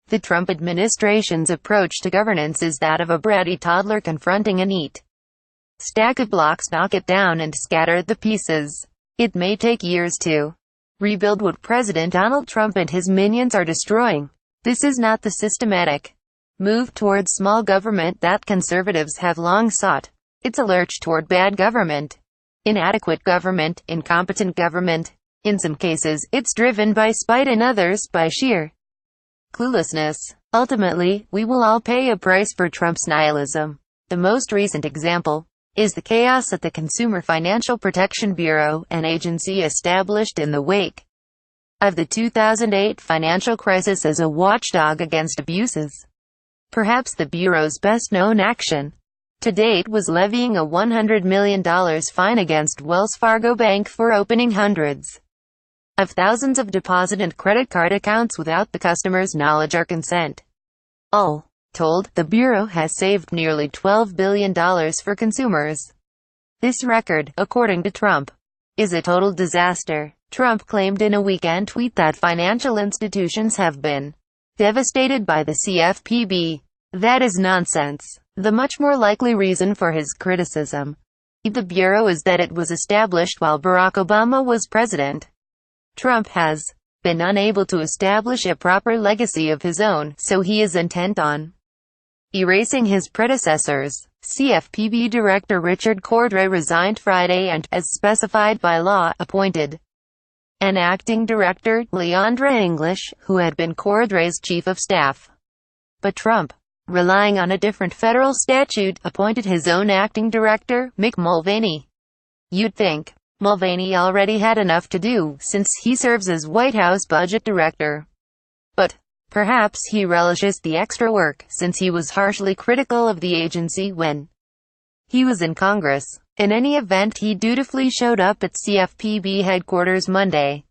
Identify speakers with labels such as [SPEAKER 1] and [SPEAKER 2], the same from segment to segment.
[SPEAKER 1] The Trump administration's approach to governance is that of a bratty toddler confronting a neat stack of blocks. Knock it down and scatter the pieces. It may take years to rebuild what President Donald Trump and his minions are destroying. This is not the systematic move towards small government that conservatives have long sought. It's a lurch toward bad government, inadequate government, incompetent government. In some cases, it's driven by spite, in others, by sheer cluelessness. Ultimately, we will all pay a price for Trump's nihilism. The most recent example is the chaos at the Consumer Financial Protection Bureau, an agency established in the wake of the 2008 financial crisis as a watchdog against abuses. Perhaps the Bureau's best-known action to date was levying a $100 million fine against Wells Fargo Bank for opening hundreds of thousands of deposit and credit card accounts without the customer's knowledge or consent. All told, the Bureau has saved nearly $12 billion for consumers. This record, according to Trump, is a total disaster. Trump claimed in a weekend tweet that financial institutions have been devastated by the CFPB. That is nonsense. The much more likely reason for his criticism of the Bureau is that it was established while Barack Obama was president. Trump has been unable to establish a proper legacy of his own, so he is intent on erasing his predecessors. CFPB Director Richard Cordray resigned Friday and, as specified by law, appointed an acting director, Leandra English, who had been Cordray's chief of staff. But Trump, relying on a different federal statute, appointed his own acting director, Mick Mulvaney. You'd think Mulvaney already had enough to do, since he serves as White House budget director. But perhaps he relishes the extra work, since he was harshly critical of the agency when he was in Congress. In any event, he dutifully showed up at CFPB headquarters Monday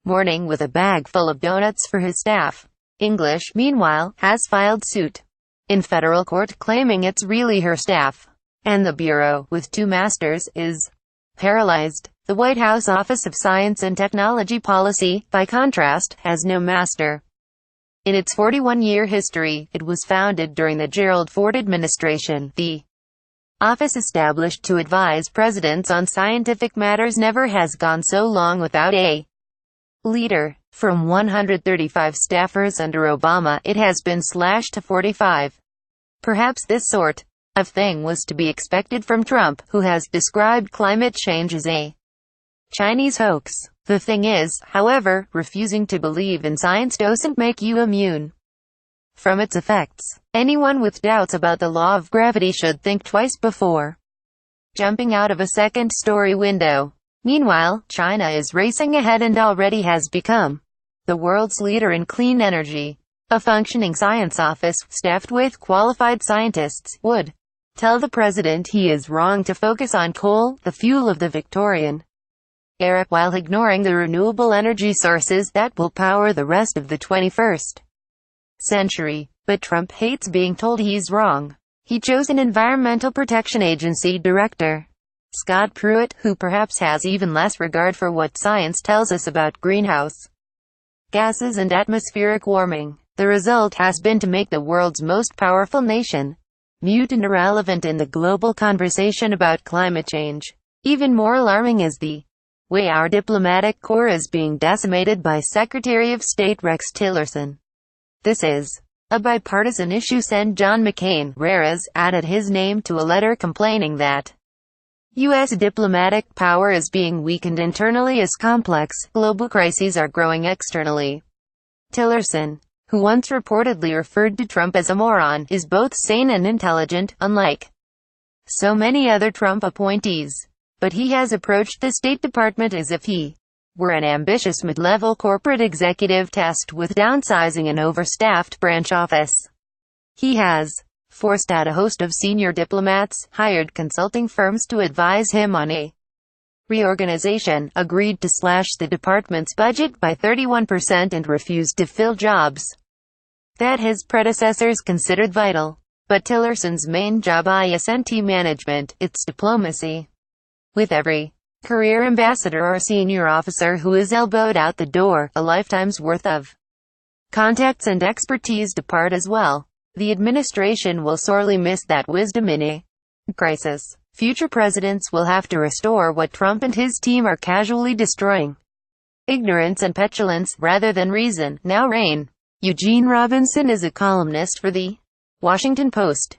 [SPEAKER 1] morning with a bag full of donuts for his staff. English, meanwhile, has filed suit in federal court claiming it's really her staff. And the Bureau, with two masters, is paralyzed. The White House Office of Science and Technology Policy, by contrast, has no master. In its 41-year history, it was founded during the Gerald Ford administration. The office established to advise presidents on scientific matters never has gone so long without a leader. From 135 staffers under Obama, it has been slashed to 45. Perhaps this sort of thing was to be expected from Trump, who has described climate change as a Chinese hoax. The thing is, however, refusing to believe in science doesn't make you immune from its effects. Anyone with doubts about the law of gravity should think twice before jumping out of a second-story window. Meanwhile, China is racing ahead and already has become the world's leader in clean energy. A functioning science office, staffed with qualified scientists, would tell the president he is wrong to focus on coal, the fuel of the Victorian era, while ignoring the renewable energy sources that will power the rest of the 21st century. But Trump hates being told he's wrong. He chose an Environmental Protection Agency director, Scott Pruitt, who perhaps has even less regard for what science tells us about greenhouse gases and atmospheric warming. The result has been to make the world's most powerful nation mute and irrelevant in the global conversation about climate change. Even more alarming is the way our diplomatic corps is being decimated by Secretary of State Rex Tillerson. This is a bipartisan issue, said John McCain. Rares added his name to a letter complaining that U.S. diplomatic power is being weakened internally as complex global crises are growing externally. Tillerson, who once reportedly referred to Trump as a moron, is both sane and intelligent, unlike so many other Trump appointees. But he has approached the State Department as if he were an ambitious mid-level corporate executive tasked with downsizing an overstaffed branch office. He has forced out a host of senior diplomats, hired consulting firms to advise him on a reorganization, agreed to slash the department's budget by 31% and refused to fill jobs that his predecessors considered vital. But Tillerson's main job isn't management, it's diplomacy. With every career ambassador or senior officer who is elbowed out the door, a lifetime's worth of Contacts and expertise depart as well. The administration will sorely miss that wisdom in a crisis. Future presidents will have to restore what Trump and his team are casually destroying. Ignorance and petulance, rather than reason, now reign. Eugene Robinson is a columnist for The Washington Post.